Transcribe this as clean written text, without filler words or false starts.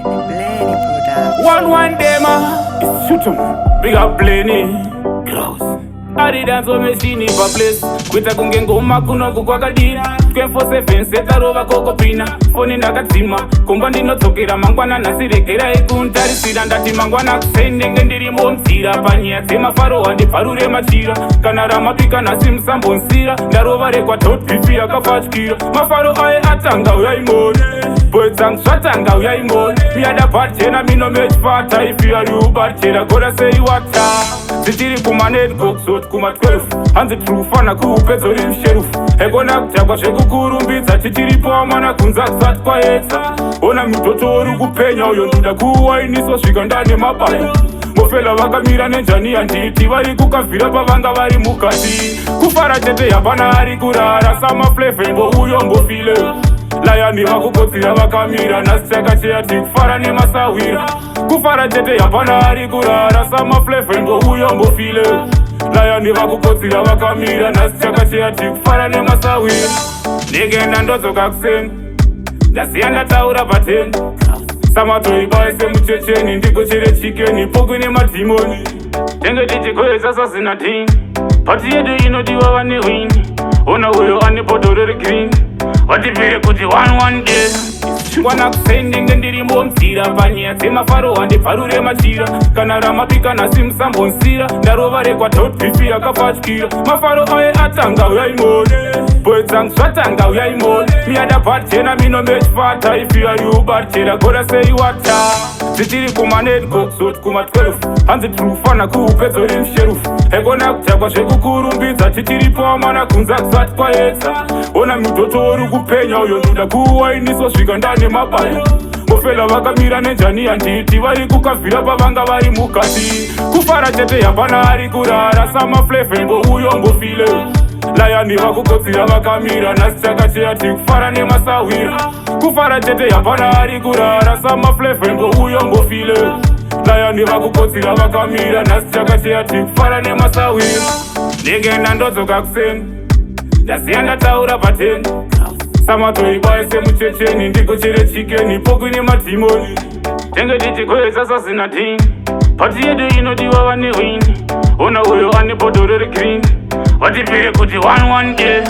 Blennie production. One day, man. It's Shuttah. Big up Blennie. Gross. Ari dance machine pa place. Kwita kunge ngoma kuno kukwakadira. 24/7 setarova kokopina. Foni ndakadzima. Kumba ndinodzokera mangwana nasirekera ikuntarisira. Ndati mangwana kusendenge ndiri momzira. Panyaya dzemafaro handibvarure machira. Kana ramapika nasi musambonsira. Ndarova rekwa totbifi yakafatyira. Mafaro aye atanga uyaimone. Boy dzangu zvatanga uyaimone. Miyada bhatjena mino mechfata. If you are you bhatjena goda say wata. Zitiri kuma netbox zoti kuma 12 hanzi trufana kuupedzo rimsherufu egona kutakwa zvekukurumbidza titiripo mwana kunza kusati kwaedza ona mutoto uri kupenya uyo ndoda kuwainiswa svika ndane mabaya mofela vakamira nenjani handiti vari kukavhira pavanga vari mukati kufara chete hapana ari kurara samaflevhembo uyo mbofile layani vakukotsira vakamira nhasi takacheyati kufara nemasawira kufara chete hapana ari kurara samaflevhembo uyo mbofile layani vakukotsira vakamira nhasi takacheyati kufara nemasawira ndegenda ndodzoka kuseni ndasiya ndataura pateni samatoribaye semuchecheni ndikochere chikeni pokwe nemadhimoni tenge tichikoyesa sasina dhini pati yedu inodiwa vane wini ona uyo ane bhodhoro regreen watibvire kuti one day kwana kusendenge ndiri momzira panyaya dzemafaro handibvarure machira kana ramapika nasi musambonsira ndarova rekwa totbifi yakafatyira mafaro aye atanga uyaimone boy dzangu zvatanga uyaimone miyada bhatjena mino mechfata if you are you bhatjena goda say wata zitiri kuma netbox zoti kuma 12 hanzi trufana kuupedzo rimsherufu egona kutakwa zvekukurumbidza titiripo mwana kunza kusati kwaedza ona mutoto uri kupenya uyo ndoda kuwainiswa svika ndane mabaya mofela vakamira nenjani handiti vari kukavhira pavanga vari mukati kufara chete hapana ari kurara samaflevhembo uyo mbofile layani vakukotsira vakamira nhasi takacheyati kufara nemasawira kufara chete hapana ari kurara samaflevhembo uyo mbofile layani vakukotsira vakamira nhasi takacheyati kufara nemasawira ndegenda ndodzoka kuseni ndasiya ndataura pateni samatoribaye semuchecheni ndikochere chikeni pokwe nemadhimoni tenge tichikoyesa sasina dhini pati yedu inodiwa vane wini ona uyo ane bhodhoro regreen watibvire kuti one day